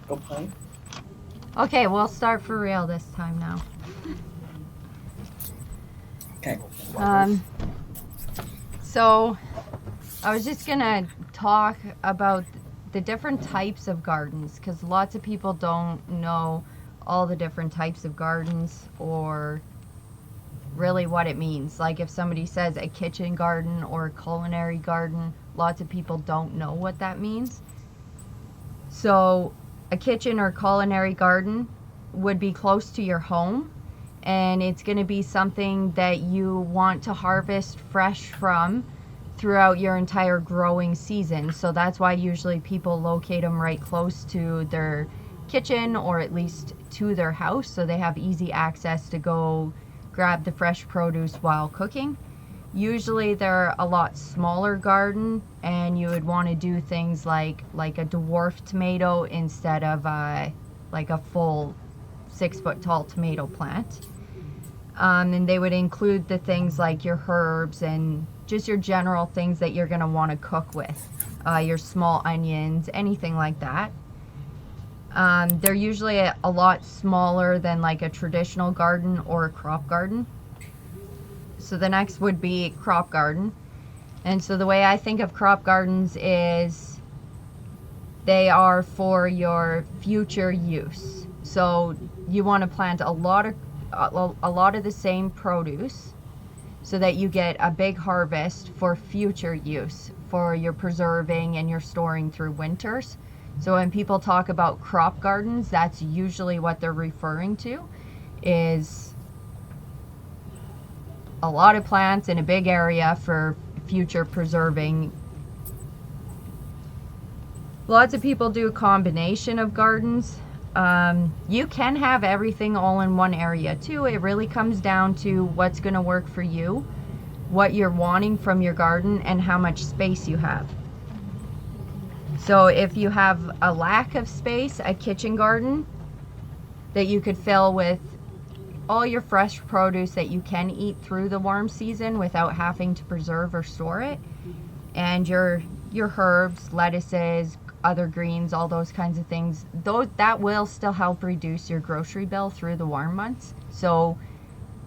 Go play. Okay, we'll start for real this time now. Okay. So I was just gonna talk about the different types of gardens, because lots of people don't know all the different types of gardens or really what it means. Like if somebody says a kitchen garden or a culinary garden, lots of people don't know what that means. So a kitchen or culinary garden would be close to your home, and it's going to be something that you want to harvest fresh from throughout your entire growing season. So that's why usually people locate them right close to their kitchen, or at least to their house, so they have easy access to go grab the fresh produce while cooking. Usually they're a lot smaller garden, and you would want to do things like a dwarf tomato instead of like a full 6-foot tall tomato plant. And they would include the things like your herbs and just your general things that you're going to want to cook with. Your small onions, anything like that. They're usually a lot smaller than like a traditional garden or a crop garden. So the next would be crop garden. And so the way I think of crop gardens is they are for your future use. So you want to plant a lot of the same produce so that you get a big harvest for future use, for your preserving and your storing through winters. So when people talk about crop gardens, that's usually what they're referring to, is a lot of plants in a big area for future preserving. Lots of people do a combination of gardens. You can have everything all in one area too. It really comes down to what's going to work for you, what you're wanting from your garden, and how much space you have. So if you have a lack of space, a kitchen garden that you could fill with all your fresh produce that you can eat through the warm season without having to preserve or store it, and your herbs, lettuces, other greens, all those kinds of things, that will still help reduce your grocery bill through the warm months. So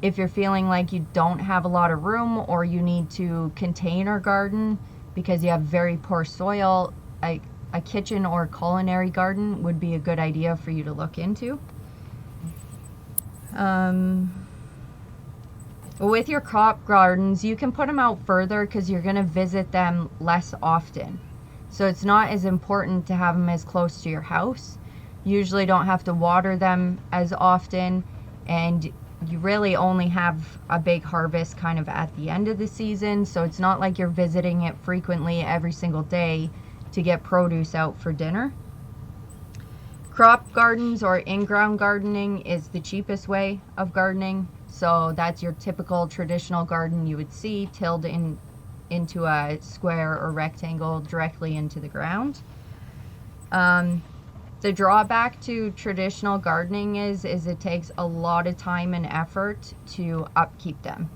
if you're feeling like you don't have a lot of room, or you need to contain your garden because you have very poor soil, a kitchen or culinary garden would be a good idea for you to look into. With your crop gardens, you can put them out further because you're going to visit them less often. So it's not as important to have them as close to your house. You usually don't have to water them as often, and you really only have a big harvest kind of at the end of the season. So it's not like you're visiting it frequently every single day to get produce out for dinner. Crop gardens or in-ground gardening is the cheapest way of gardening. So that's your typical traditional garden you would see, tilled into a square or rectangle directly into the ground. The drawback to traditional gardening is it takes a lot of time and effort to upkeep them.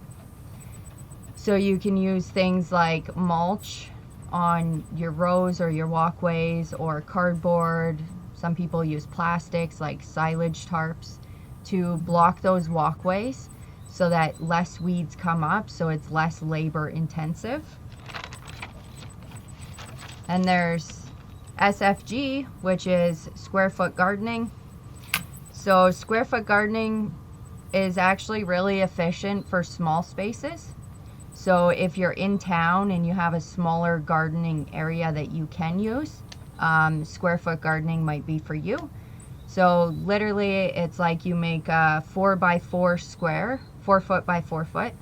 So you can use things like mulch on your rows or your walkways, or cardboard. Some people use plastics like silage tarps to block those walkways so that less weeds come up, so it's less labor intensive. And there's SFG, which is square foot gardening. So square foot gardening is actually really efficient for small spaces. So if you're in town and you have a smaller gardening area that you can use, square foot gardening might be for you. So literally it's like you make a 4x4 square, 4 foot by 4 foot,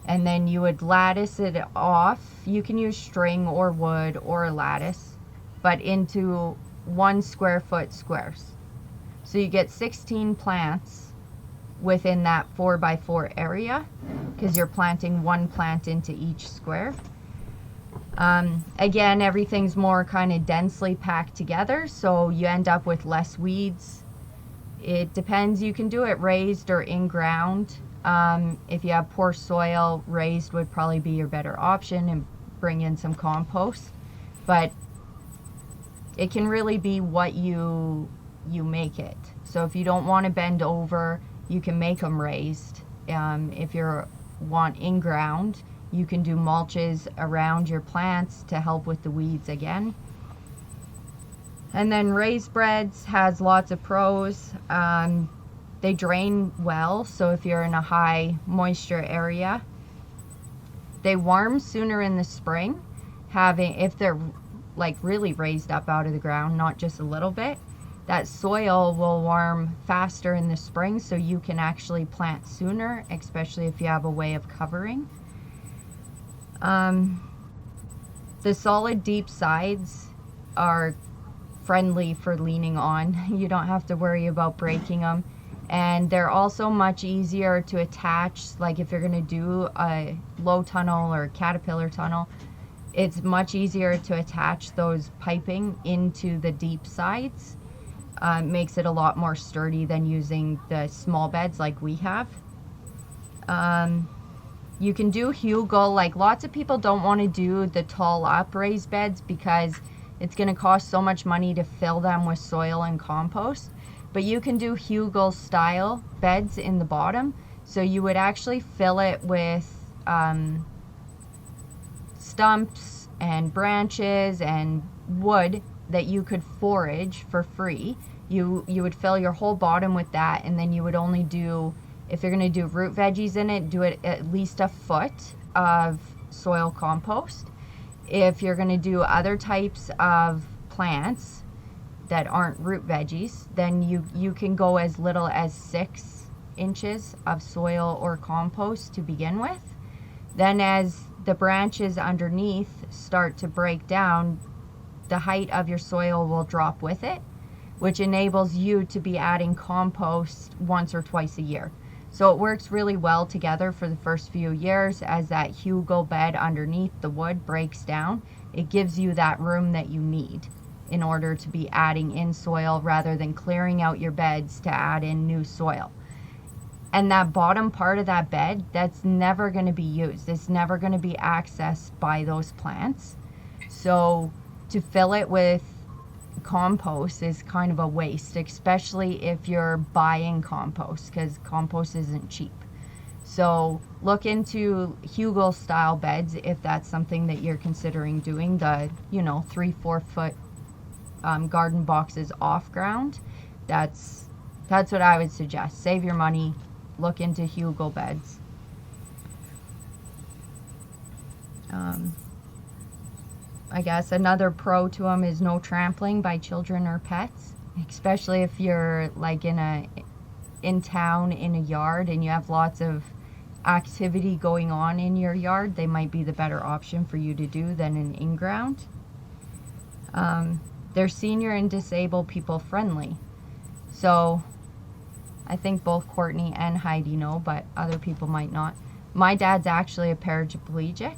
and then you would lattice it off. You can use string or wood or lattice, but into 1 square foot squares. So you get 16 plants within that 4x4 area, because you're planting 1 plant into each square. Again, everything's more kind of densely packed together, so you end up with less weeds. It depends. You can do it raised or in ground. If you have poor soil, raised would probably be your better option, and bring in some compost. But it can really be what you make it. So if you don't want to bend over, you can make them raised. If you want in ground, you can do mulches around your plants to help with the weeds again. And then raised beds has lots of pros. They drain well, so if you're in a high moisture area. They warm sooner in the spring, if they're like really raised up out of the ground, not just a little bit. That soil will warm faster in the spring, so you can actually plant sooner, especially if you have a way of covering. The solid deep sides are friendly for leaning on. You don't have to worry about breaking them. And they're also much easier to attach, like if you're going to do a low tunnel or caterpillar tunnel, it's much easier to attach those piping into the deep sides. Makes it a lot more sturdy than using the small beds like we have. You can do hugel, like lots of people don't want to do the tall up raised beds because it's going to cost so much money to fill them with soil and compost. But you can do hugel style beds in the bottom. So you would actually fill it with stumps and branches and wood that you could forage for free. You would fill your whole bottom with that, and then you would only do, if you're going to do root veggies in it, do it at least a foot of soil compost. If you're going to do other types of plants that aren't root veggies, then you can go as little as 6 inches of soil or compost to begin with. Then as the branches underneath start to break down, the height of your soil will drop with it, which enables you to be adding compost once or twice a year. So it works really well together for the first few years. As that hugel bed underneath the wood breaks down, it gives you that room that you need in order to be adding in soil rather than clearing out your beds to add in new soil. And that bottom part of that bed, that's never going to be used. It's never going to be accessed by those plants. So to fill it with compost is kind of a waste, especially if you're buying compost, because compost isn't cheap. So look into hugel style beds if that's something that you're considering doing, the 3-4 foot garden boxes off ground. That's what I would suggest. Save your money, look into hugel beds. I guess another pro to them is no trampling by children or pets, especially if you're like in town in a yard and you have lots of activity going on in your yard. They might be the better option for you to do than an in-ground. They're senior and disabled people friendly. So I think both Courtney and Heidi know, but other people might not. My dad's actually a paraplegic,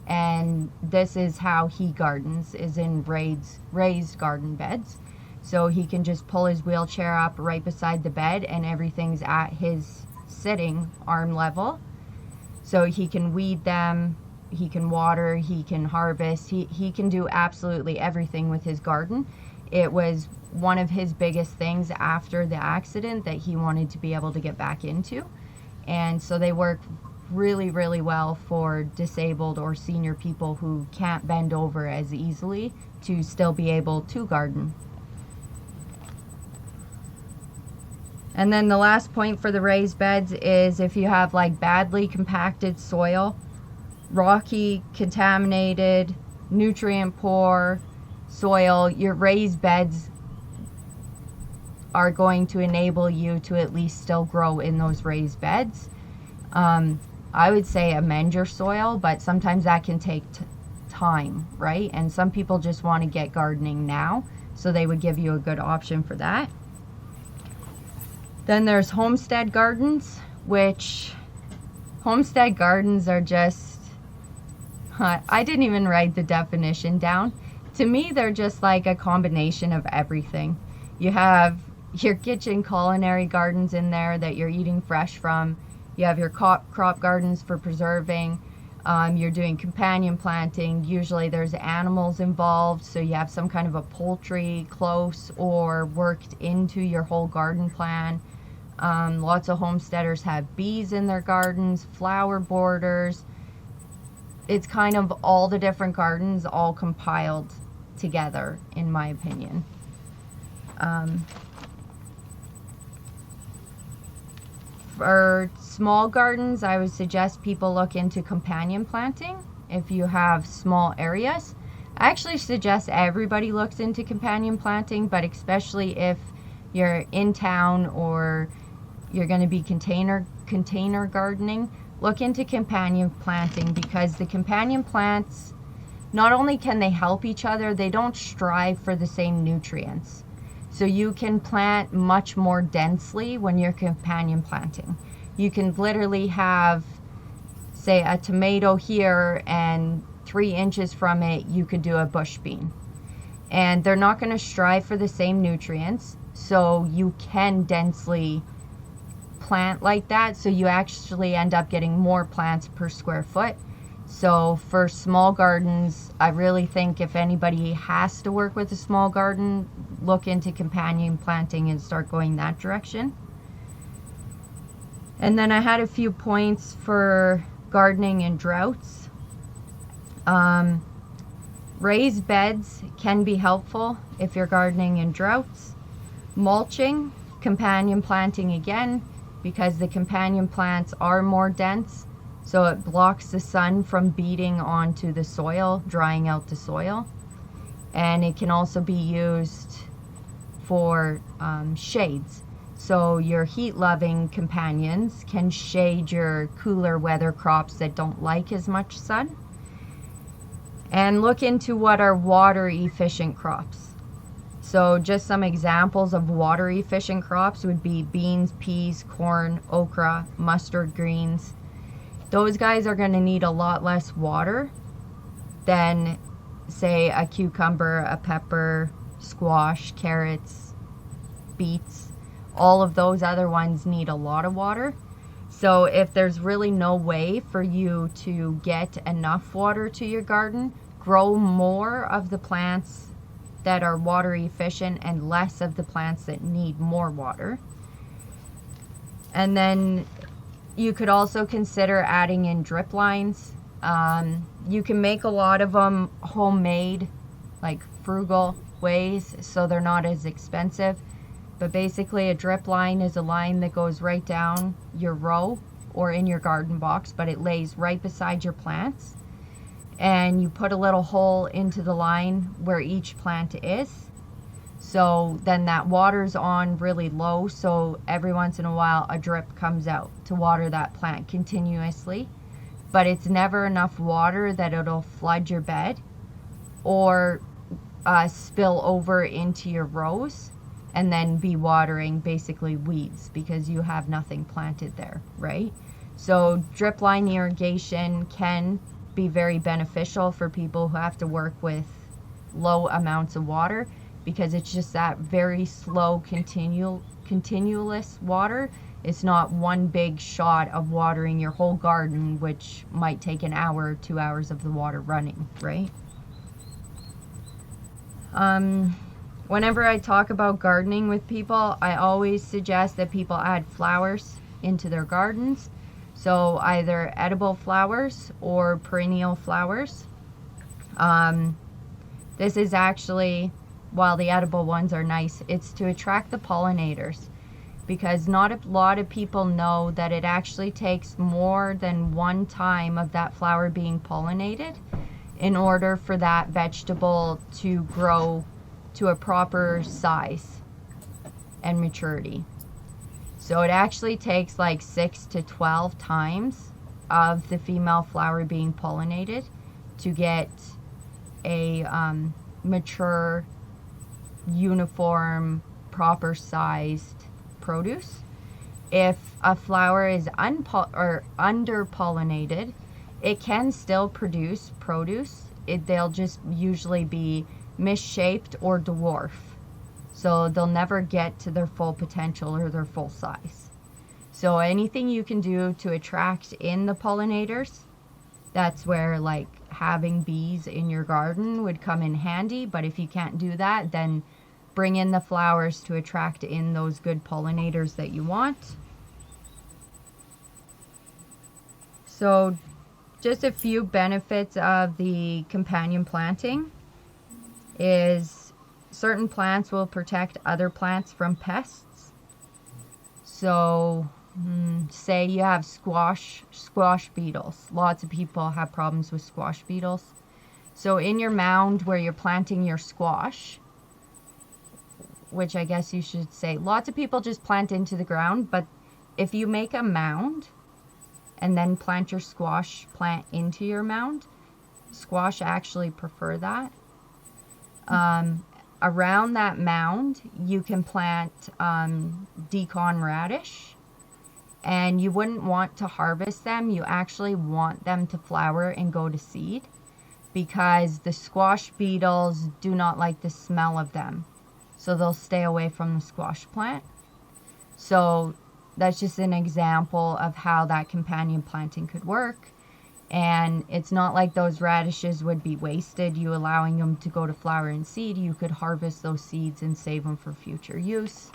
and this is how he gardens, is in raised garden beds. So he can just pull his wheelchair up right beside the bed and everything's at his sitting arm level. So he can weed them, he can water, he can harvest, he can do absolutely everything with his garden. It was one of his biggest things after the accident that he wanted to be able to get back into. And so they work really, really well for disabled or senior people who can't bend over as easily to still be able to garden. And then the last point for the raised beds is if you have like badly compacted soil, rocky, contaminated, nutrient poor soil, your raised beds are going to enable you to at least still grow in those raised beds. I would say amend your soil, but sometimes that can take time, right? And some people just want to get gardening now, so they would give you a good option for that. Then there's Homestead Gardens, which Homestead Gardens are just, I didn't even write the definition down. To me, they're just like a combination of everything. You have your kitchen culinary gardens in there that you're eating fresh from. You have your crop gardens for preserving. You're doing companion planting. Usually there's animals involved, so you have some kind of a poultry close or worked into your whole garden plan. Lots of homesteaders have bees in their gardens, flower borders. It's kind of all the different gardens all compiled together, in my opinion. For small gardens, I would suggest people look into companion planting if you have small areas. I actually suggest everybody looks into companion planting, but especially if you're in town or you're going to be container gardening, look into companion planting, because the companion plants, not only can they help each other, they don't strive for the same nutrients. So you can plant much more densely when you're companion planting. You can literally have, say, a tomato here, and 3 inches from it you could do a bush bean. And they're not going to strive for the same nutrients, so you can densely plant like that, so you actually end up getting more plants per square foot. So for small gardens, I really think if anybody has to work with a small garden, look into companion planting and start going that direction. And then I had a few points for gardening in droughts. Raised beds can be helpful if you're gardening in droughts. Mulching, companion planting again, because the companion plants are more dense, so it blocks the sun from beating onto the soil, drying out the soil. And it can also be used for shades. So your heat-loving companions can shade your cooler weather crops that don't like as much sun. And look into what are water-efficient crops. So just some examples of water-efficient crops would be beans, peas, corn, okra, mustard greens. Those guys are going to need a lot less water than, say, a cucumber, a pepper, squash, carrots, beets. All of those other ones need a lot of water. So if there's really no way for you to get enough water to your garden, grow more of the plants that are water efficient and less of the plants that need more water. And then you could also consider adding in drip lines. You can make a lot of them homemade, like frugal ways, so they're not as expensive. But basically a drip line is a line that goes right down your row or in your garden box, but it lays right beside your plants. And you put a little hole into the line where each plant is. So then that water's on really low, so every once in a while a drip comes out to water that plant continuously. But it's never enough water that it'll flood your bed or spill over into your rows and then be watering basically weeds because you have nothing planted there, right? So drip line irrigation can be very beneficial for people who have to work with low amounts of water, because it's just that very slow continuous water. It's not one big shot of watering your whole garden, which might take an hour or 2 hours of the water running, right? Whenever I talk about gardening with people, I always suggest that people add flowers into their gardens. So either edible flowers or perennial flowers. This is actually, while the edible ones are nice, it's to attract the pollinators, because not a lot of people know that it actually takes more than one time of that flower being pollinated in order for that vegetable to grow to a proper size and maturity. So it actually takes like 6 to 12 times of the female flower being pollinated to get a mature, uniform, proper sized produce. If a flower is under pollinated, it can still produce produce. They'll just usually be misshaped or dwarf. So they'll never get to their full potential or their full size. So anything you can do to attract in the pollinators That's where like having bees in your garden would come in handy. But if you can't do that, then bring in the flowers to attract in those good pollinators that you want. So just a few benefits of the companion planting is certain plants will protect other plants from pests. So say you have squash beetles. Lots of people have problems with squash beetles. So in your mound where you're planting your squash, which I guess you should say, lots of people just plant into the ground, but if you make a mound and then plant your squash plant into your mound, squash actually prefer that. Around that mound, you can plant decon radish, and you wouldn't want to harvest them. You actually want them to flower and go to seed, because the squash beetles do not like the smell of them. So they'll stay away from the squash plant. So that's just an example of how that companion planting could work. And it's not like those radishes would be wasted, you allowing them to go to flower and seed. You could harvest those seeds and save them for future use.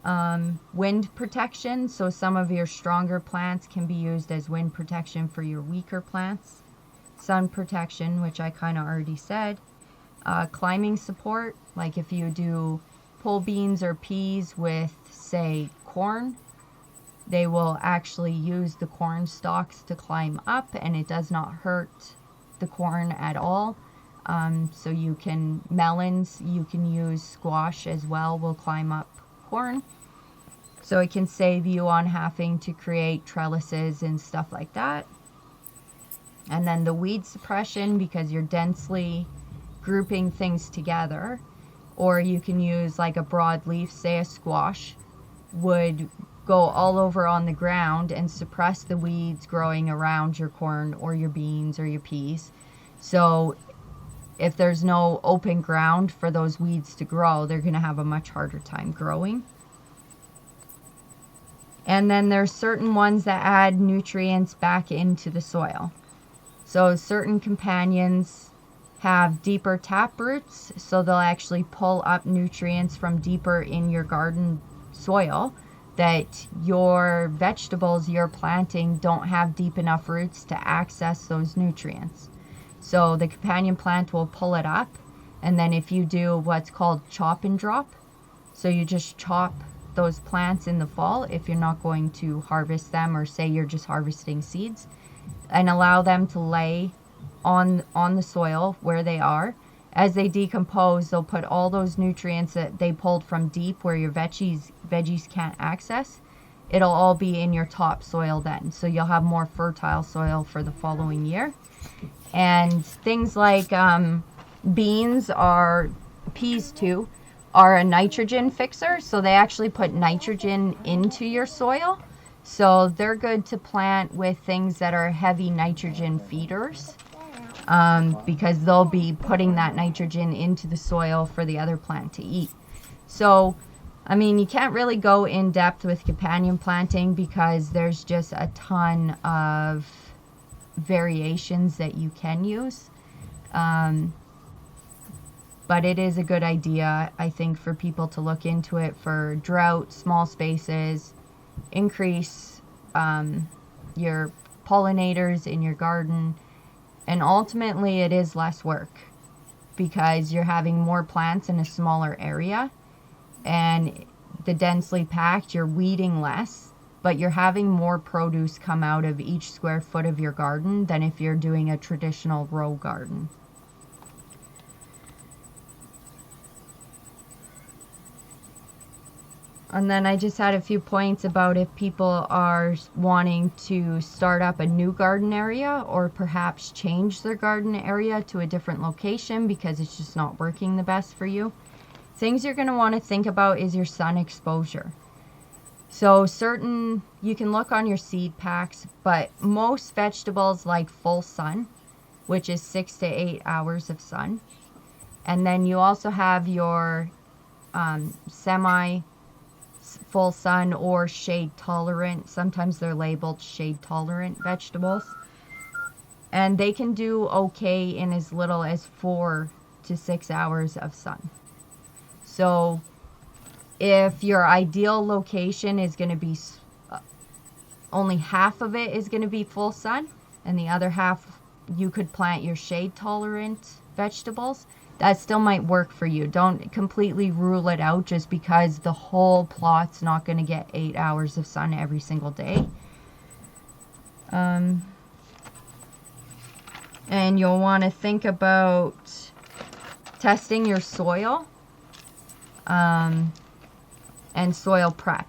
Wind protection. So some of your stronger plants can be used as wind protection for your weaker plants. Sun protection, which I kind of already said. Climbing support, like if you do pole beans or peas with, say, corn, they will actually use the corn stalks to climb up, and it does not hurt the corn at all. So you can, melons, you can use squash as well, will climb up corn. So it can save you on having to create trellises and stuff like that. And then the weed suppression, because you're densely grouping things together, or you can use like a broadleaf, say a squash, would go all over on the ground and suppress the weeds growing around your corn or your beans or your peas. So if there's no open ground for those weeds to grow, they're going to have a much harder time growing. And then there's certain ones that add nutrients back into the soil. So certain companions have deeper tap roots, so they'll actually pull up nutrients from deeper in your garden soil that your vegetables you're planting don't have deep enough roots to access those nutrients. So the companion plant will pull it up, and then if you do what's called chop and drop, so you just chop those plants in the fall if you're not going to harvest them, or say you're just harvesting seeds, and allow them to lay on the soil where they are. As they decompose, they'll put all those nutrients that they pulled from deep where your veggies can't access. It'll all be in your top soil then, so you'll have more fertile soil for the following year. And things like beans or peas too are a nitrogen fixer, so they actually put nitrogen into your soil. So they're good to plant with things that are heavy nitrogen feeders, because they'll be putting that nitrogen into the soil for the other plant to eat. So, I mean, you can't really go in depth with companion planting because there's just a ton of variations that you can use. But it is a good idea, I think, for people to look into it for drought, small spaces, increase your pollinators in your garden, and ultimately it is less work because you're having more plants in a smaller area, and the densely packed, you're weeding less, but you're having more produce come out of each square foot of your garden than if you're doing a traditional row garden. And then I just had a few points about if people are wanting to start up a new garden area, or perhaps change their garden area to a different location because it's just not working the best for you. Things you're going to want to think about is your sun exposure. So you can look on your seed packs, but most vegetables like full sun, which is 6 to 8 hours of sun. And then you also have your semi full sun or shade tolerant. Sometimes they're labeled shade tolerant vegetables. And they can do okay in as little as 4 to 6 hours of sun. So if your ideal location is going to be only half of it is going to be full sun, and the other half you could plant your shade tolerant vegetables, that still might work for you. Don't completely rule it out just because the whole plot's not going to get 8 hours of sun every single day. And you'll want to think about testing your soil and soil prep.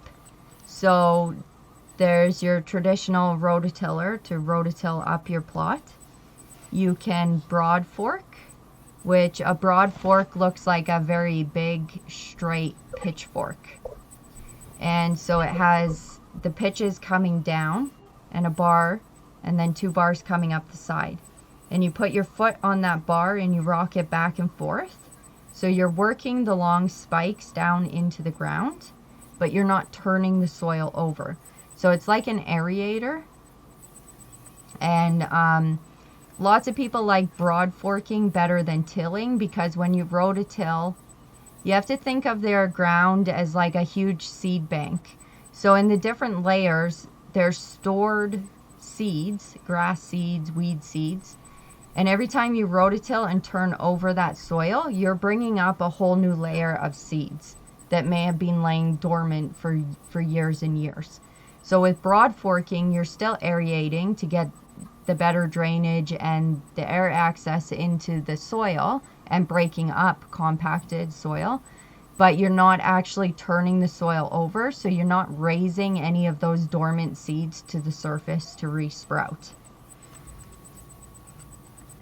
So there's your traditional rototiller to rototill up your plot. You can broad fork, which a broad fork looks like a very big straight pitchfork. And so it has the pitches coming down and a bar, and then 2 bars coming up the side. And you put your foot on that bar and you rock it back and forth. So you're working the long spikes down into the ground, but you're not turning the soil over. So it's like an aerator. And lots of people like broad forking better than tilling, because when you rototill, you have to think of their ground as like a huge seed bank. So in the different layers, there's stored seeds, grass seeds, weed seeds. And every time you rototill and turn over that soil, you're bringing up a whole new layer of seeds that may have been laying dormant for years and years. So with broad forking, you're still aerating to get the better drainage and the air access into the soil and breaking up compacted soil, but you're not actually turning the soil over, so you're not raising any of those dormant seeds to the surface to resprout.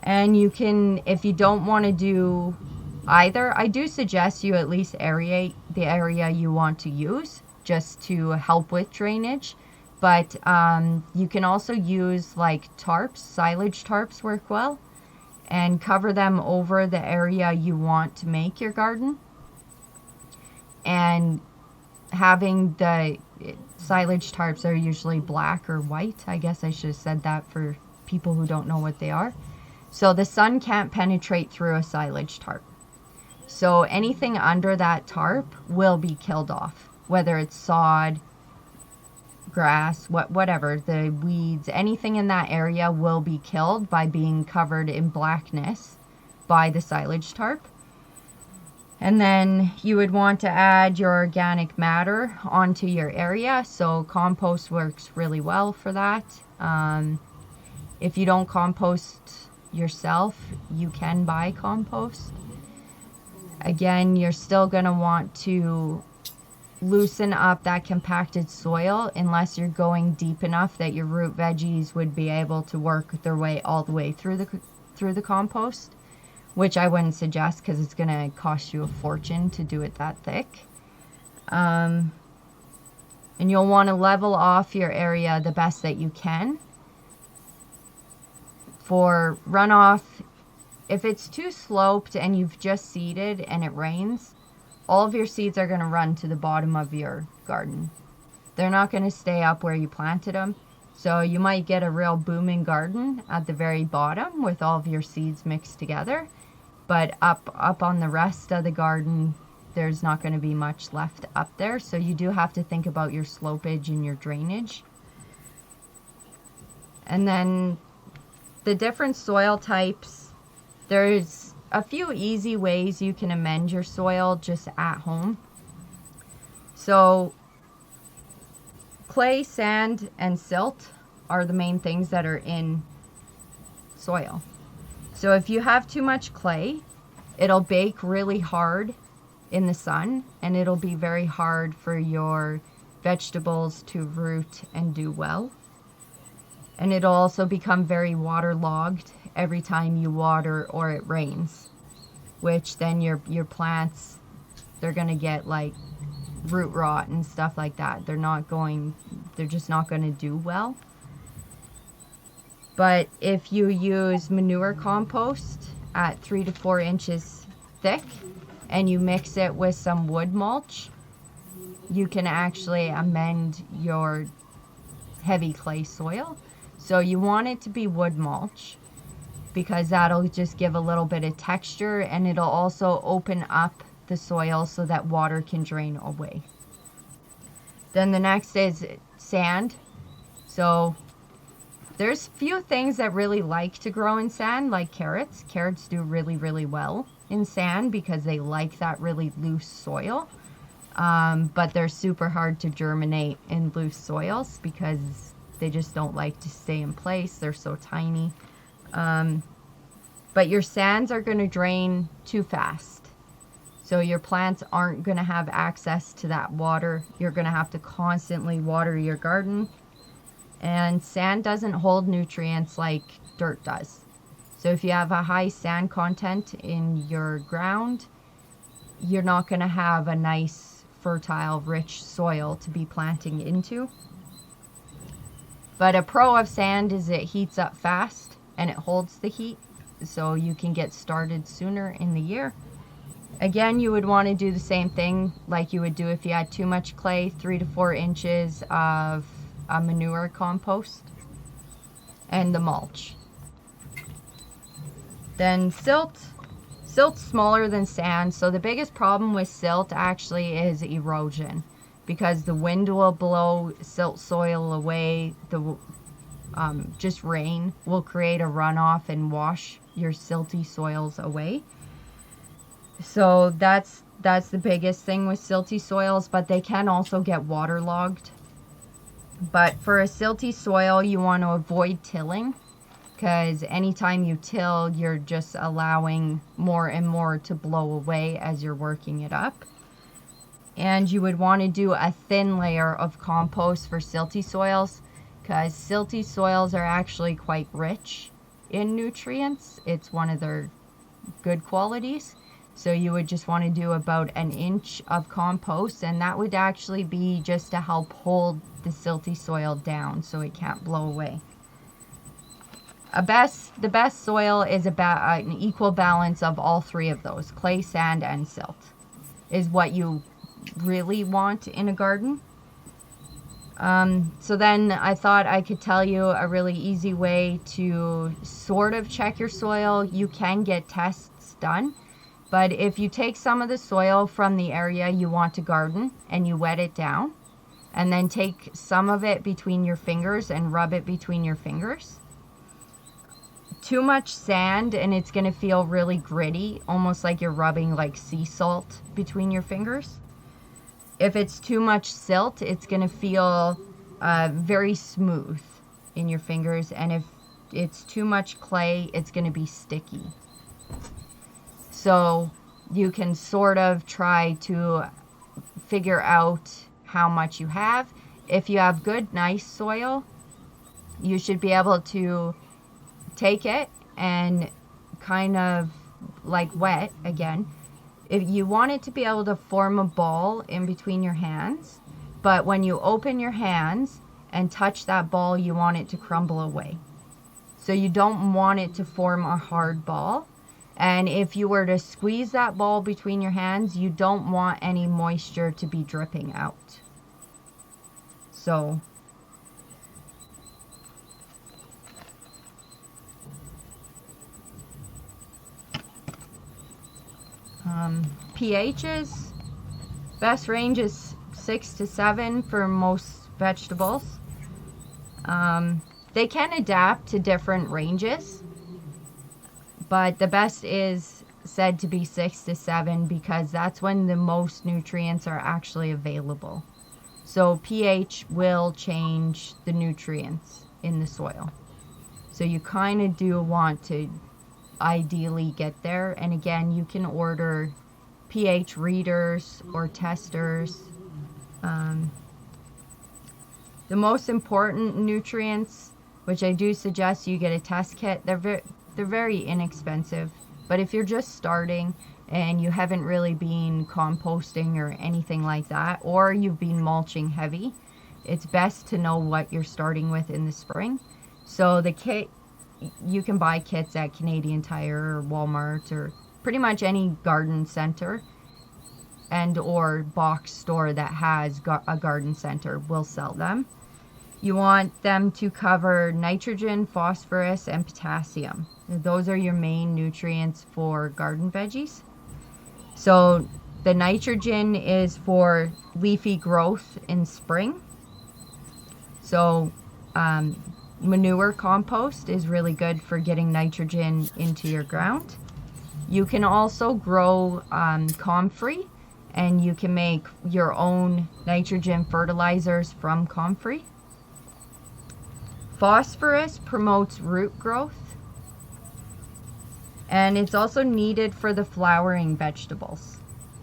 And you can, if you don't want to do either, I do suggest you at least aerate the area you want to use just to help with drainage. But you can also use like tarps, silage tarps work well, and cover them over the area you want to make your garden. And having the silage tarps are usually black or white. I guess I should have said that for people who don't know what they are. So the sun can't penetrate through a silage tarp. So anything under that tarp will be killed off, whether it's sod, grass, whatever, the weeds, anything in that area will be killed by being covered in blackness by the silage tarp. And then you would want to add your organic matter onto your area. So compost works really well for that. If you don't compost yourself, you can buy compost. Again, you're still going to want to loosen up that compacted soil unless you're going deep enough that your root veggies would be able to work their way all the way through the compost, which I wouldn't suggest because it's going to cost you a fortune to do it that thick. And you'll want to level off your area the best that you can. For runoff, if it's too sloped and you've just seeded and it rains, all of your seeds are going to run to the bottom of your garden. They're not going to stay up where you planted them. So you might get a real booming garden at the very bottom with all of your seeds mixed together. But up on the rest of the garden, there's not going to be much left up there. So you do have to think about your slopage and your drainage. And then the different soil types, there's a few easy ways you can amend your soil just at home. So clay, sand, and silt are the main things that are in soil. So if you have too much clay, it'll bake really hard in the sun, and it'll be very hard for your vegetables to root and do well. And it'll also become very waterlogged every time you water or it rains, which then your plants, they're going to get like root rot and stuff like that. They're just not going to do well. But if you use manure compost at 3 to 4 inches thick and you mix it with some wood mulch, you can actually amend your heavy clay soil. So you want it to be wood mulch. because that'll just give a little bit of texture, and it'll also open up the soil so that water can drain away. Then the next is sand. So there's few things that really like to grow in sand, like carrots. Carrots do really, really well in sand because they like that really loose soil. But they're super hard to germinate in loose soils because they just don't like to stay in place. They're so tiny. But your sands are going to drain too fast. So your plants aren't going to have access to that water. You're going to have to constantly water your garden. And sand doesn't hold nutrients like dirt does. So if you have a high sand content in your ground, you're not going to have a nice, fertile, rich soil to be planting into. But a pro of sand is it heats up fast and it holds the heat, so you can get started sooner in the year. Again, you would want to do the same thing like you would do if you had too much clay, 3 to 4 inches of a manure compost and the mulch. Then silt. Silt's smaller than sand, so the biggest problem with silt actually is erosion, because the wind will blow silt soil away. Just rain will create a runoff and wash your silty soils away. So that's the biggest thing with silty soils, but they can also get waterlogged. But for a silty soil, you want to avoid tilling, because anytime you till, you're just allowing more and more to blow away as you're working it up. And you would want to do a thin layer of compost for silty soils, because silty soils are actually quite rich in nutrients. It's one of their good qualities. So you would just want to do about 1 inch of compost, and that would actually be just to help hold the silty soil down so it can't blow away. The best soil is about an equal balance of all 3 of those, clay, sand, and silt, is what you really want in a garden. So then I thought I could tell you a really easy way to sort of check your soil. You can get tests done, but if you take some of the soil from the area you want to garden and you wet it down, and then take some of it between your fingers and rub it between your fingers. Too much sand and it's going to feel really gritty, almost like you're rubbing like sea salt between your fingers. If it's too much silt, it's going to feel very smooth in your fingers. And if it's too much clay, it's going to be sticky. So you can sort of try to figure out how much you have. If you have good, nice soil, you should be able to take it and kind of like wet again. If you want it to be able to form a ball in between your hands, but when you open your hands and touch that ball, you want it to crumble away. So you don't want it to form a hard ball. And if you were to squeeze that ball between your hands, you don't want any moisture to be dripping out. So pHs, best range is 6 to 7 for most vegetables. They can adapt to different ranges, but the best is said to be 6 to 7 because that's when the most nutrients are actually available. So pH will change the nutrients in the soil. So you kind of do want to ideally get there. And again, you can order pH readers or testers. The most important nutrients, which I do suggest you get a test kit, they're very inexpensive. But if you're just starting and you haven't really been composting or anything like that, or you've been mulching heavy, it's best to know what you're starting with in the spring. So the kit, you can buy kits at Canadian Tire or Walmart or pretty much any garden center and or box store that has a garden center will sell them. You want them to cover nitrogen, phosphorus, and potassium. Those are your main nutrients for garden veggies. So the nitrogen is for leafy growth in spring. So manure compost is really good for getting nitrogen into your ground. You can also grow comfrey, and you can make your own nitrogen fertilizers from comfrey. Phosphorus promotes root growth, and it's also needed for the flowering vegetables.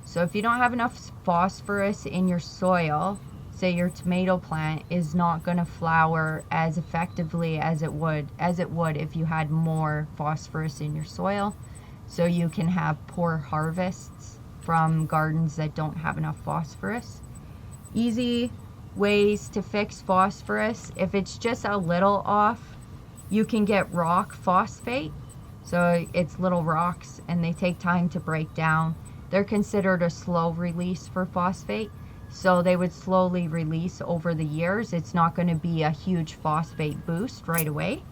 So if you don't have enough phosphorus in your soil, say your tomato plant is not going to flower as effectively as it would if you had more phosphorus in your soil. So you can have poor harvests from gardens that don't have enough phosphorus. Easy ways to fix phosphorus: if it's just a little off, you can get rock phosphate. So it's little rocks, and they take time to break down. They're considered a slow release for phosphate, so they would slowly release over the years. It's not going to be a huge phosphate boost right away.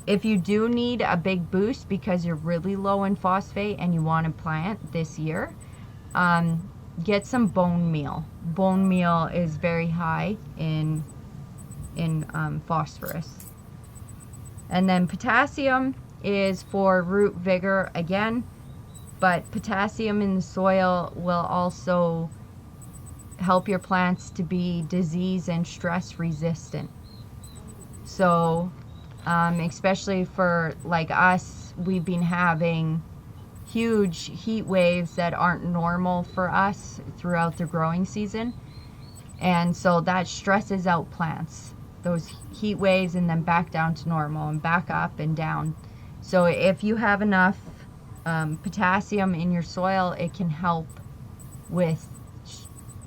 If you do need a big boost because you're really low in phosphate and you want to plant this year, get some bone meal. Bone meal is very high in phosphorus. And then potassium is for root vigor again, but potassium in the soil will also help your plants to be disease and stress resistant. So especially for like us, we've been having huge heat waves that aren't normal for us throughout the growing season, and so that stresses out plants, those heat waves, and then back down to normal and back up and down. So if you have enough potassium in your soil, it can help with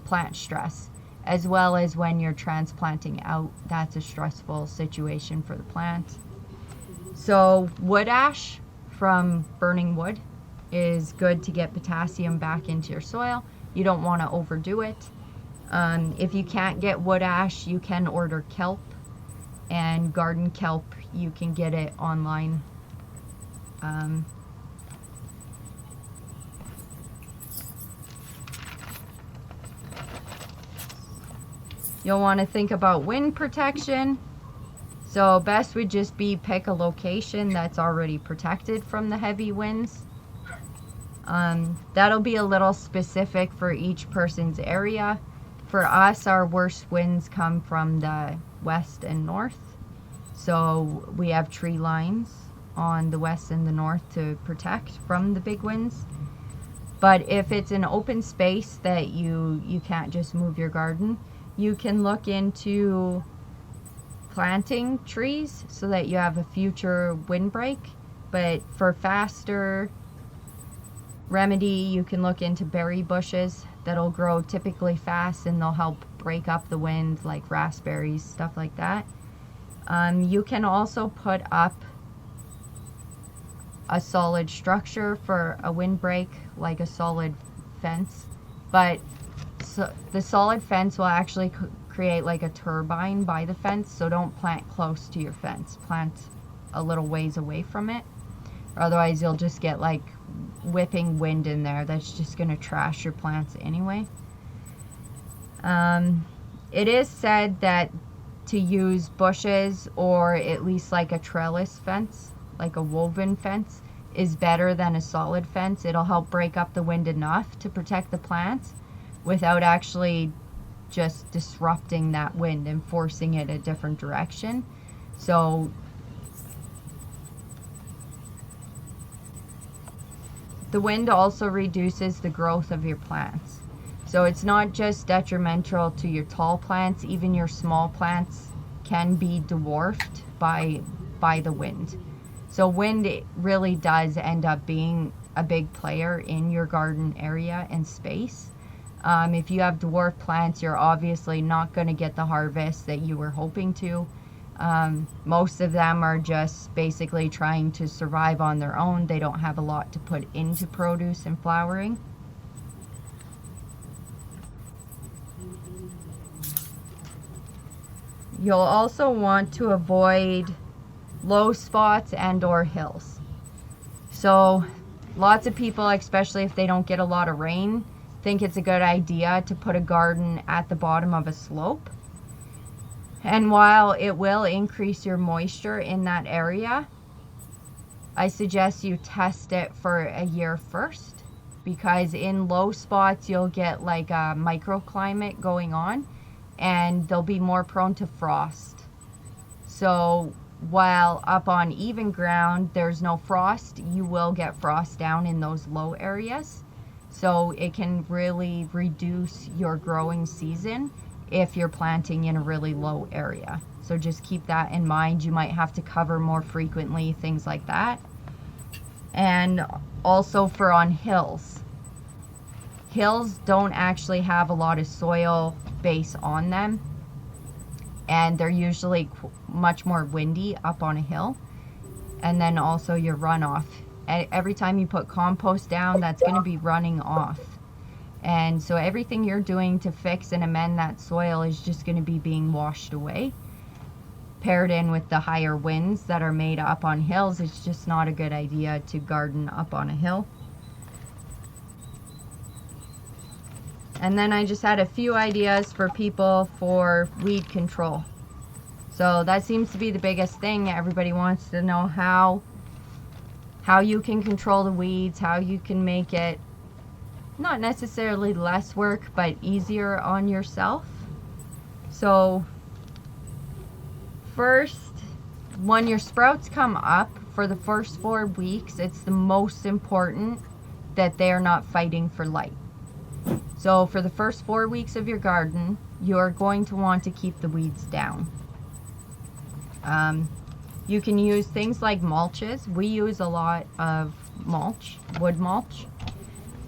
plant stress, as well as when you're transplanting out. That's a stressful situation for the plant. So wood ash from burning wood is good to get potassium back into your soil. You don't want to overdo it. If you can't get wood ash, you can order kelp, and garden kelp, you can get it online. You'll want to think about wind protection. So best would just be pick a location that's already protected from the heavy winds. That'll be a little specific for each person's area. For us, our worst winds come from the west and north. So we have tree lines on the west and the north to protect from the big winds. But if it's an open space that you can't just move your garden, you can look into planting trees so that you have a future windbreak. But for faster remedy, you can look into berry bushes that'll grow typically fast, and they'll help break up the wind, like raspberries, stuff like that. You can also put up a solid structure for a windbreak, like a solid fence, but the solid fence will actually create like a turbine by the fence, so don't plant close to your fence. Plant a little ways away from it, or otherwise you'll just get like whipping wind in there that's just going to trash your plants anyway. It is said that to use bushes, or at least like a trellis fence, like a woven fence, is better than a solid fence. It'll help break up the wind enough to protect the plants without actually just disrupting that wind and forcing it a different direction. So the wind also reduces the growth of your plants. So it's not just detrimental to your tall plants, even your small plants can be dwarfed by the wind. So wind really does end up being a big player in your garden area and space. If you have dwarf plants, you're obviously not going to get the harvest that you were hoping to. Most of them are just basically trying to survive on their own. They don't have a lot to put into produce and flowering. You'll also want to avoid low spots and or hills. So lots of people, especially if they don't get a lot of rain, think it's a good idea to put a garden at the bottom of a slope. And while it will increase your moisture in that area, I suggest you test it for a year first, because in low spots you'll get like a microclimate going on and they'll be more prone to frost. So while up on even ground there's no frost, you will get frost down in those low areas. So it can really reduce your growing season if you're planting in a really low area. So just keep that in mind. You might have to cover more frequently, things like that. And also for on hills. Hills don't actually have a lot of soil base on them, and they're usually much more windy up on a hill. And then also your runoff. Every time you put compost down, that's going to be running off. And so everything you're doing to fix and amend that soil is just going to be being washed away. Paired in with the higher winds that are made up on hills, it's just not a good idea to garden up on a hill. And then I just had a few ideas for people for weed control. So that seems to be the biggest thing. Everybody wants to know how you can control the weeds, how you can make it not necessarily less work, but easier on yourself. So first, when your sprouts come up for the first 4 weeks, it's the most important that they're not fighting for light. So for the first 4 weeks of your garden, you're going to want to keep the weeds down. You can use things like mulches. We use a lot of mulch, wood mulch,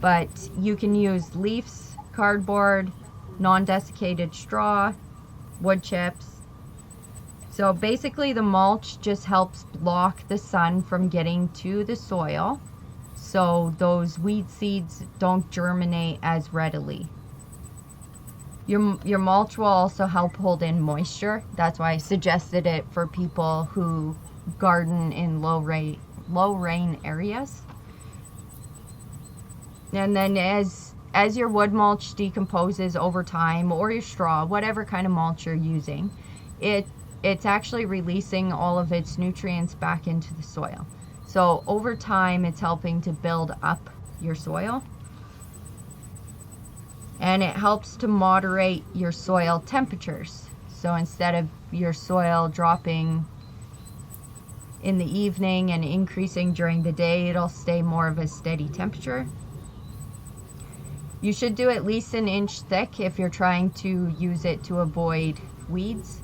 but you can use leaves, cardboard, non-desiccated straw, wood chips. So basically the mulch just helps block the sun from getting to the soil, so those weed seeds don't germinate as readily. Your mulch will also help hold in moisture. That's why I suggested it for people who garden in low rain areas. And then as your wood mulch decomposes over time, or your straw, whatever kind of mulch you're using, it's actually releasing all of its nutrients back into the soil. So over time, it's helping to build up your soil. And it helps to moderate your soil temperatures. So instead of your soil dropping in the evening and increasing during the day, it'll stay more of a steady temperature. You should do at least 1 inch thick if you're trying to use it to avoid weeds.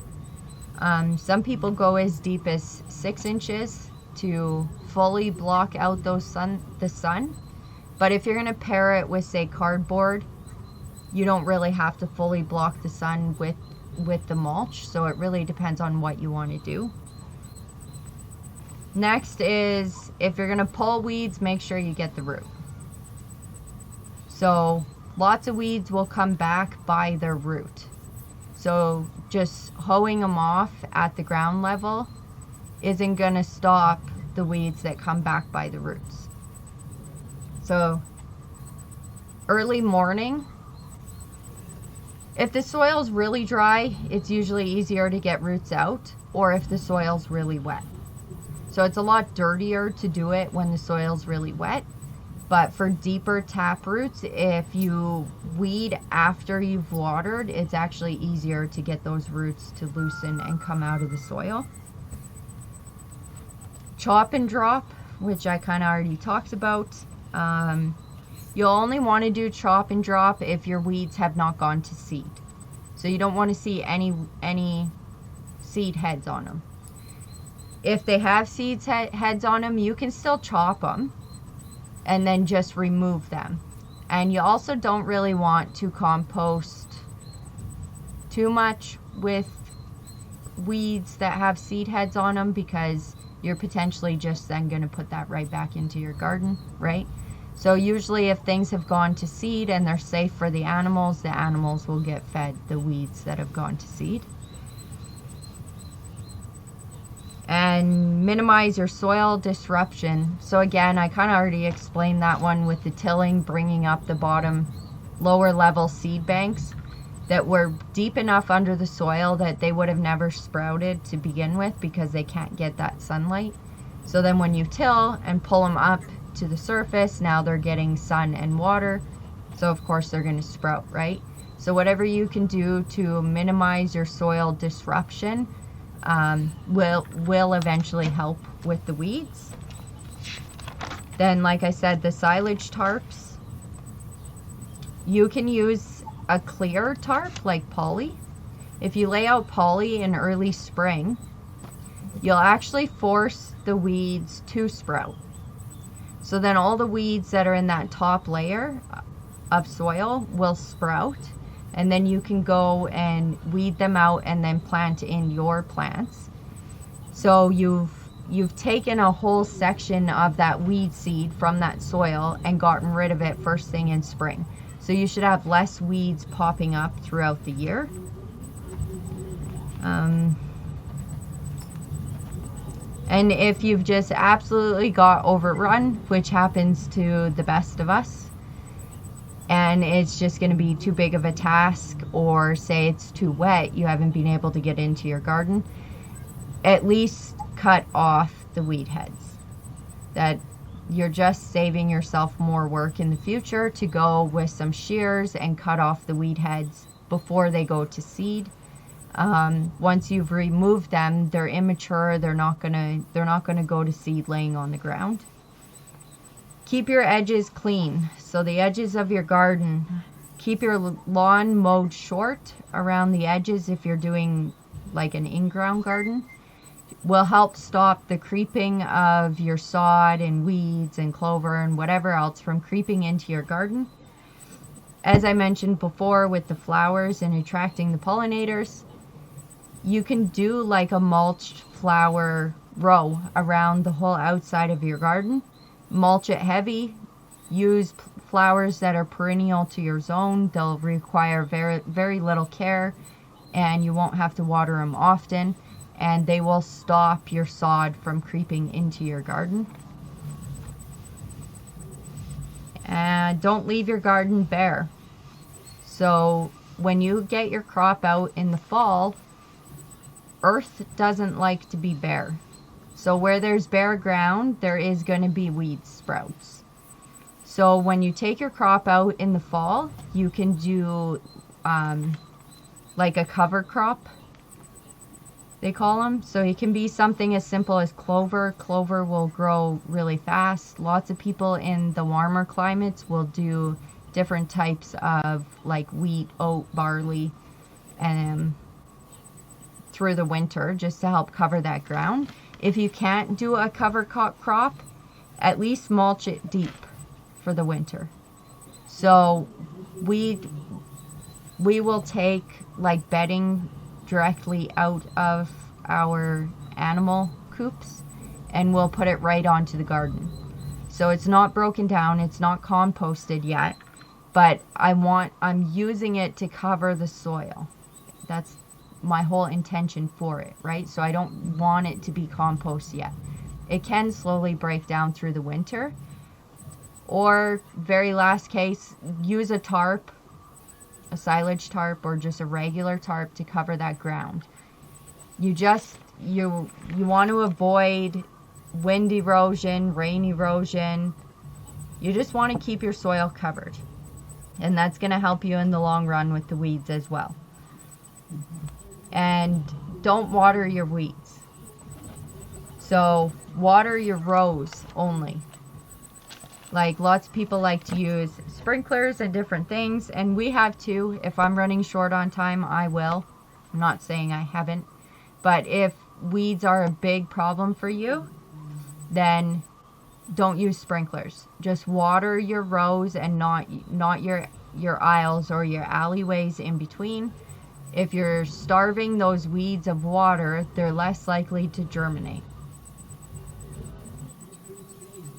Some people go as deep as 6 inches to fully block out the sun. But if you're going to pair it with, say, cardboard, you don't really have to fully block the sun with the mulch. So it really depends on what you want to do. Next is, if you're going to pull weeds, make sure you get the root. So lots of weeds will come back by their root. So just hoeing them off at the ground level isn't going to stop the weeds that come back by the roots. So early morning, if the soil's really dry, it's usually easier to get roots out, or if the soil's really wet. So it's a lot dirtier to do it when the soil's really wet. But for deeper tap roots, if you weed after you've watered, it's actually easier to get those roots to loosen and come out of the soil. Chop and drop, which I kind of already talked about. You'll only want to do chop and drop if your weeds have not gone to seed. So you don't want to see any seed heads on them. If they have seed heads on them, you can still chop them and then just remove them. And you also don't really want to compost too much with weeds that have seed heads on them, because you're potentially just then going to put that right back into your garden, right? So usually if things have gone to seed and they're safe for the animals will get fed the weeds that have gone to seed. And minimize your soil disruption. So again, I kind of already explained that one with the tilling, bringing up the bottom lower level seed banks that were deep enough under the soil that they would have never sprouted to begin with because they can't get that sunlight. So then when you till and pull them up to the surface, now they're getting sun and water. So of course they're going to sprout, right? So whatever you can do to minimize your soil disruption will eventually help with the weeds. Then, like I said, the silage tarps, you can use a clear tarp like poly. If you lay out poly in early spring, you'll actually force the weeds to sprout. So then all the weeds that are in that top layer of soil will sprout, and then you can go and weed them out and then plant in your plants. So you've taken a whole section of that weed seed from that soil and gotten rid of it first thing in spring. So you should have less weeds popping up throughout the year. And if you've just absolutely got overrun, which happens to the best of us, and it's just going to be too big of a task, or say it's too wet, you haven't been able to get into your garden, at least cut off the weed heads. That you're just saving yourself more work in the future to go with some shears and cut off the weed heads before they go to seed. Once you've removed them, they're immature, they're not gonna go to seed laying on the ground. Keep your edges clean. So the edges of your garden, keep your lawn mowed short around the edges if you're doing like an in-ground garden. Will help stop the creeping of your sod and weeds and clover and whatever else from creeping into your garden. As I mentioned before with the flowers and attracting the pollinators, you can do like a mulched flower row around the whole outside of your garden. Mulch it heavy. Use flowers that are perennial to your zone. They'll require very, very little care, and you won't have to water them often, and they will stop your sod from creeping into your garden. And don't leave your garden bare. So when you get your crop out in the fall, earth doesn't like to be bare. So where there's bare ground, there is going to be weed sprouts. So when you take your crop out in the fall, you can do like a cover crop, they call them. So it can be something as simple as clover. Clover will grow really fast. Lots of people in the warmer climates will do different types of like wheat, oat, barley, and through the winter just to help cover that ground. If you can't do a cover crop, at least mulch it deep for the winter. So we will take like bedding directly out of our animal coops and we'll put it right onto the garden. So it's not broken down, it's not composted yet, but I'm using it to cover the soil. That's my whole intention for it, right? So I don't want it to be compost yet. It can slowly break down through the winter, or very last case, use a tarp, a silage tarp, or just a regular tarp to cover that ground. You want to avoid wind erosion, rain erosion. You just want to keep your soil covered, and that's going to help you in the long run with the weeds as well. And don't water your weeds. So water your rows only. Like lots of people like to use sprinklers and different things, and we have too. If I'm running short on time, I will. I'm not saying I haven't. But if weeds are a big problem for you, then don't use sprinklers. Just water your rows and not your aisles or your alleyways in between. If you're starving those weeds of water, they're less likely to germinate.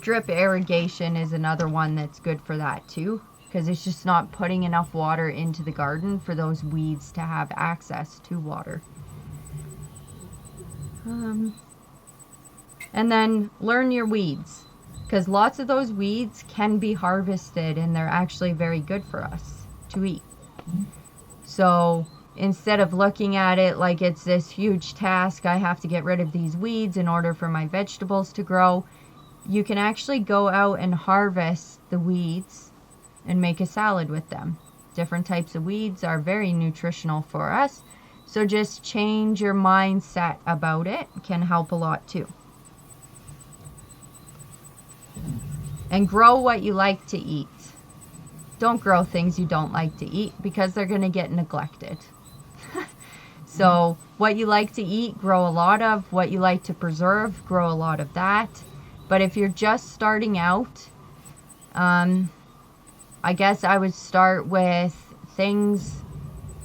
Drip irrigation is another one that's good for that too, because it's just not putting enough water into the garden for those weeds to have access to water. And then learn your weeds, because lots of those weeds can be harvested and they're actually very good for us to eat. So instead of looking at it like it's this huge task, I have to get rid of these weeds in order for my vegetables to grow, you can actually go out and harvest the weeds and make a salad with them. Different types of weeds are very nutritional for us, so just change your mindset about it can help a lot too. And grow what you like to eat. Don't grow things you don't like to eat, because they're going to get neglected. So what you like to eat, grow a lot of. What you like to preserve, grow a lot of that. But if you're just starting out, I guess I would start with things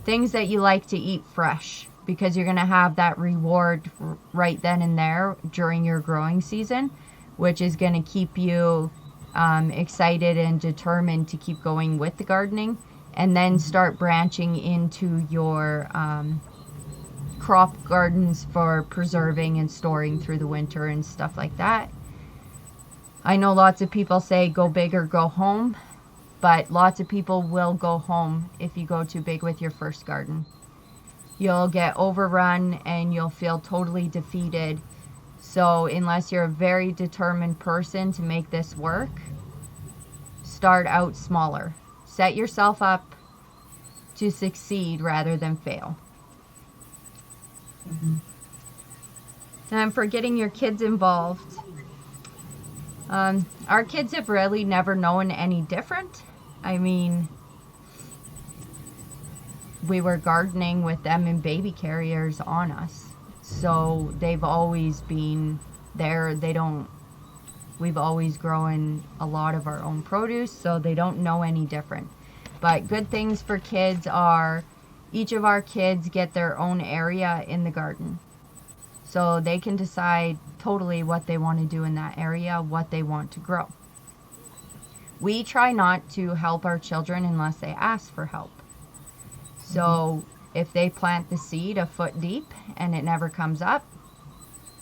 that you like to eat fresh, because you're going to have that reward right then and there during your growing season, which is going to keep you excited and determined to keep going with the gardening, and then start branching into your crop gardens for preserving and storing through the winter and stuff like that. I know lots of people say go big or go home, but lots of people will go home if you go too big with your first garden. You'll get overrun and you'll feel totally defeated. So unless you're a very determined person to make this work, start out smaller. Set yourself up to succeed rather than fail. And for getting your kids involved, our kids have really never known any different. I mean, we were gardening with them in baby carriers on us. So they've always been there. We've always grown a lot of our own produce, so they don't know any different. But good things for kids are each of our kids get their own area in the garden. So they can decide totally what they want to do in that area, what they want to grow. We try not to help our children unless they ask for help. So if they plant the seed a foot deep and it never comes up,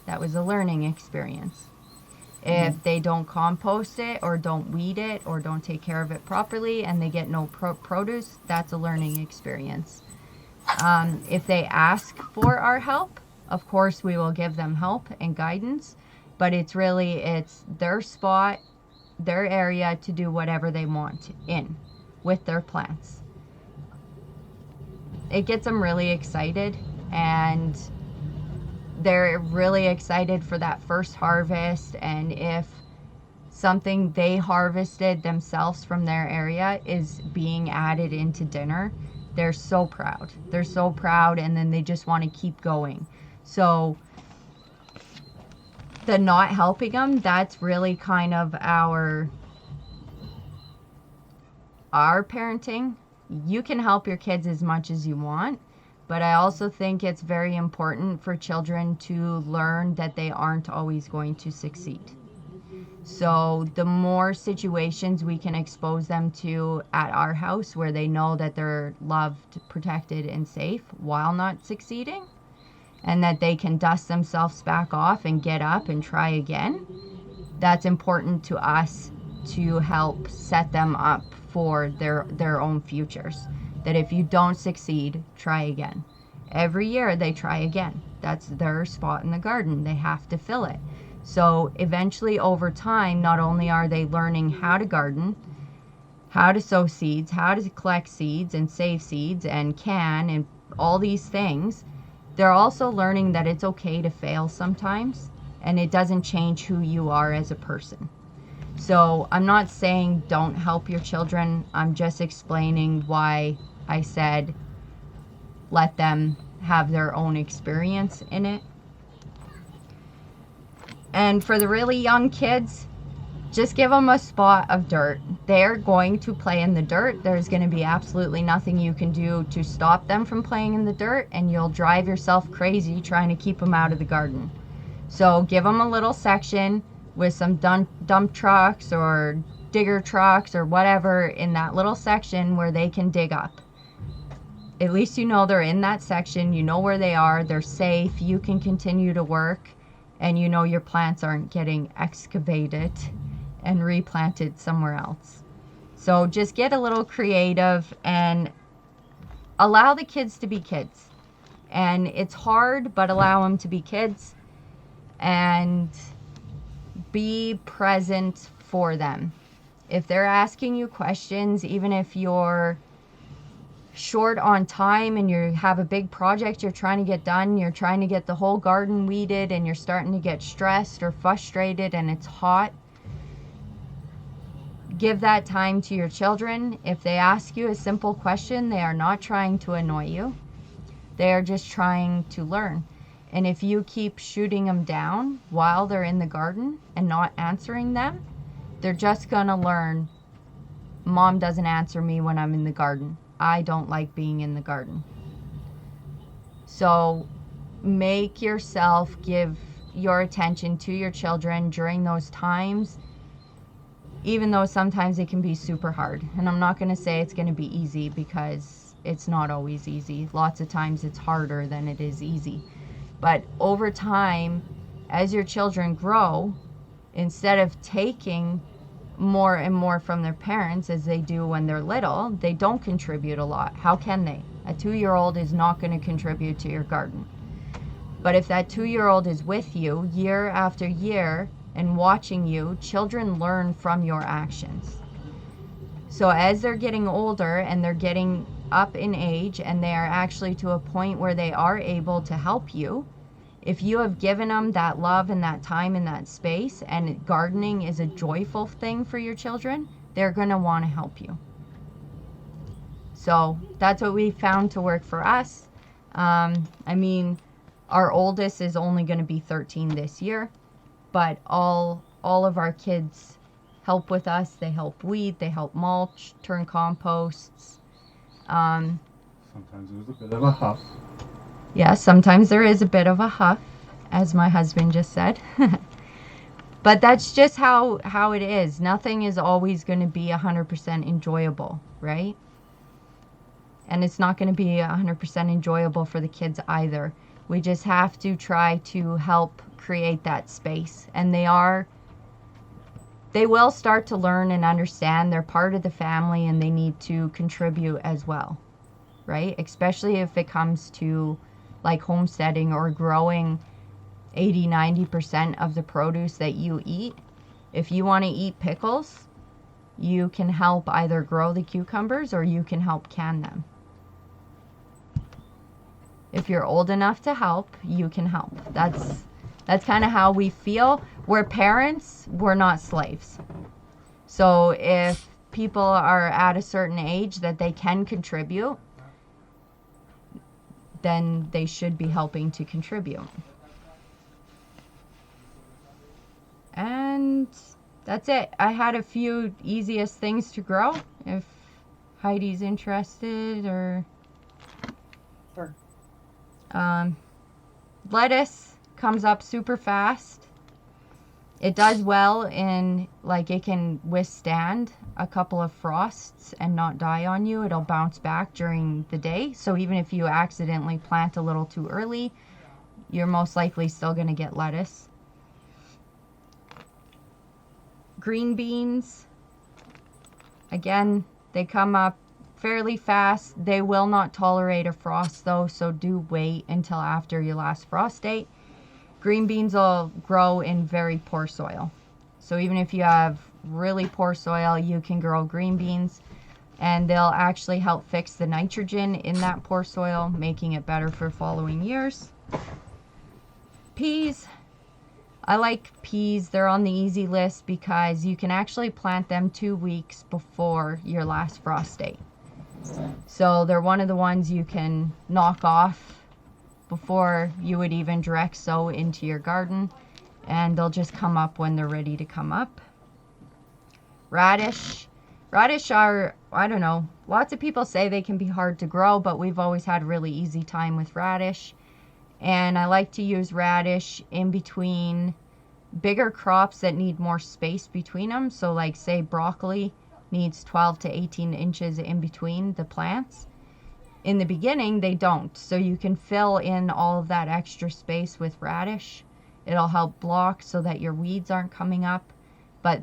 that was a learning experience. If they don't compost it or don't weed it or don't take care of it properly and they get no produce, that's a learning experience. If they ask for our help, of course we will give them help and guidance, but it's their spot, their area to do whatever they want in with their plants. It gets them really excited, and they're really excited for that first harvest. And if something they harvested themselves from their area is being added into dinner, they're so proud. They're so proud, and then they just want to keep going. So the not helping them, that's really kind of our parenting. You can help your kids as much as you want, but I also think it's very important for children to learn that they aren't always going to succeed. So the more situations we can expose them to at our house where they know that they're loved, protected, and safe while not succeeding, and that they can dust themselves back off and get up and try again, that's important to us to help set them up for their own futures. That if you don't succeed, try again. Every year they try again. That's their spot in the garden. They have to fill it. So eventually over time, not only are they learning how to garden, how to sow seeds, how to collect seeds and save seeds and can and all these things, they're also learning that it's okay to fail sometimes, and it doesn't change who you are as a person. So I'm not saying don't help your children. I'm just explaining why I said let them have their own experience in it. And for the really young kids, just give them a spot of dirt. They're going to play in the dirt. There's going to be absolutely nothing you can do to stop them from playing in the dirt, and you'll drive yourself crazy trying to keep them out of the garden. So give them a little section with some dump trucks or digger trucks or whatever in that little section where they can dig up. At least you know they're in that section. You know where they are. They're safe. You can continue to work. and you know your plants aren't getting excavated and replanted somewhere else. So just get a little creative and allow the kids to be kids. And it's hard, but allow them to be kids and be present for them. If they're asking you questions, even if you're short on time and you have a big project you're trying to get done, you're trying to get the whole garden weeded and you're starting to get stressed or frustrated and it's hot, give that time to your children. If they ask you a simple question, they are not trying to annoy you. They are just trying to learn. And if you keep shooting them down while they're in the garden and not answering them, they're just gonna learn, Mom doesn't answer me when I'm in the garden. I don't like being in the garden. So make yourself give your attention to your children during those times, even though sometimes it can be super hard. And I'm not going to say it's going to be easy, because it's not always easy. Lots of times it's harder than it is easy. But over time, as your children grow, instead of taking more and more from their parents as they do when they're little, they don't contribute a lot. How can they? A 2-year-old is not going to contribute to your garden. But if that 2-year-old is with you year after year and watching you, children learn from your actions. So as they're getting older and they're getting up in age and they are actually to a point where they are able to help you, if you have given them that love and that time and that space, and gardening is a joyful thing for your children, they're going to want to help you. So that's what we found to work for us. I mean, our oldest is only going to be 13 this year, but all of our kids help with us. They help weed, they help mulch, turn composts. Sometimes there's a bit of a huff. Yeah, sometimes there is a bit of a huff, as my husband just said. But that's just how it is. Nothing is always going to be 100% enjoyable, right? And it's not going to be 100% enjoyable for the kids either. We just have to try to help create that space. And they will start to learn and understand they're part of the family and they need to contribute as well, right? Especially if it comes to like homesteading or growing 80-90% of the produce that you eat. If you want to eat pickles, you can help either grow the cucumbers or you can help can them. If you're old enough to help, you can help. That's kind of how we feel. We're parents, we're not slaves. So if people are at a certain age that they can contribute, then they should be helping to contribute. And that's it. I had a few easiest things to grow. If Heidi's interested, or Sure. Lettuce comes up super fast. It does well in, like, it can withstand a couple of frosts and not die on you. It'll bounce back during the day. So even if you accidentally plant a little too early, you're most likely still going to get lettuce. Green beans, again, they come up fairly fast. They will not tolerate a frost though, so do wait until after your last frost date. Green beans will grow in very poor soil. So even if you have really poor soil, you can grow green beans, and they'll actually help fix the nitrogen in that poor soil, making it better for following years. Peas. I like peas. They're on the easy list because you can actually plant them 2 weeks before your last frost date. So they're one of the ones you can knock off before you would even direct sow into your garden, and they'll just come up when they're ready to come up. Radish are, I don't know, lots of people say they can be hard to grow, but we've always had a really easy time with radish. And I like to use radish in between bigger crops that need more space between them. So like, say, broccoli needs 12 to 18 inches in between the plants. In the beginning, they don't. So you can fill in all of that extra space with radish, It'll help block so that your weeds aren't coming up, but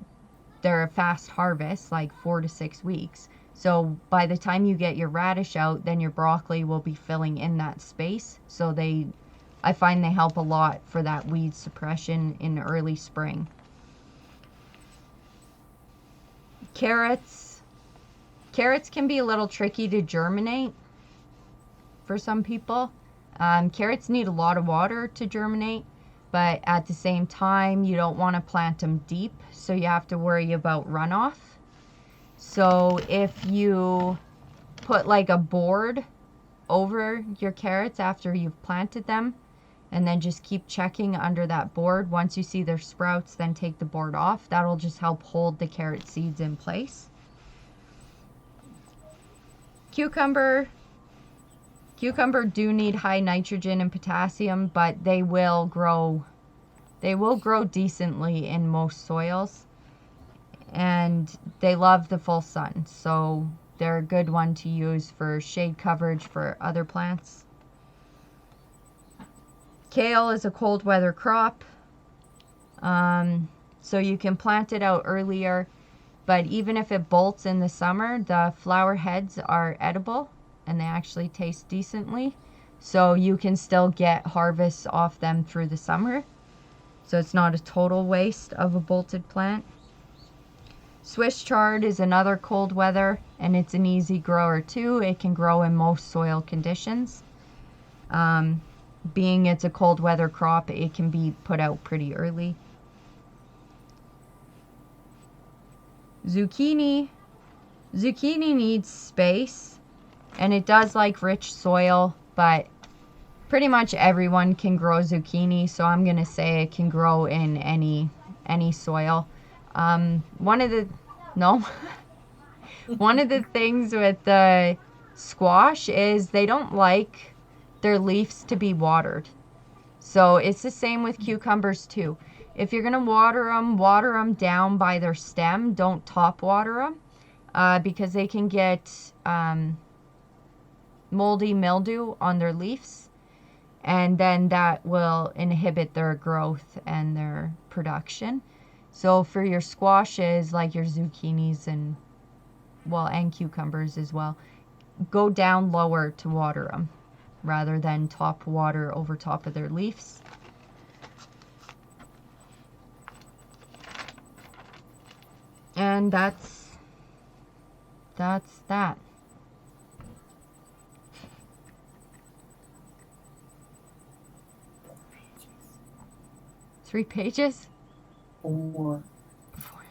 they're a fast harvest, like 4 to 6 weeks. So by the time you get your radish out, then your broccoli will be filling in that space. So I find they help a lot for that weed suppression in early spring. Carrots can be a little tricky to germinate for some people. Carrots need a lot of water to germinate, but at the same time, you don't want to plant them deep, so you have to worry about runoff. So if you put like a board over your carrots after you've planted them, and then just keep checking under that board. Once you see their sprouts, then take the board off. That'll just help hold the carrot seeds in place. Cucumber do need high nitrogen and potassium, but they will grow decently in most soils, and they love the full sun, so they're a good one to use for shade coverage for other plants. Kale is a cold weather crop, so you can plant it out earlier, but even if it bolts in the summer, the flower heads are edible and they actually taste decently, so you can still get harvests off them through the summer, so it's not a total waste of a bolted plant. Swiss chard is another cold weather, and it's an easy grower too. It can grow in most soil conditions. Being it's a cold weather crop, it can be put out pretty early. Zucchini needs space, and it does like rich soil, but pretty much everyone can grow zucchini, so I'm gonna say it can grow in any soil. One of the things with the squash is they don't like their leaves to be watered. So it's the same with cucumbers too. If you're gonna water them down by their stem. Don't top water them, because they can get moldy mildew on their leaves, and then that will inhibit their growth and their production. So for your squashes, like your zucchinis and cucumbers as well, go down lower to water them rather than top water over top of their leaves. And that's that. 3 pages? 4. 4.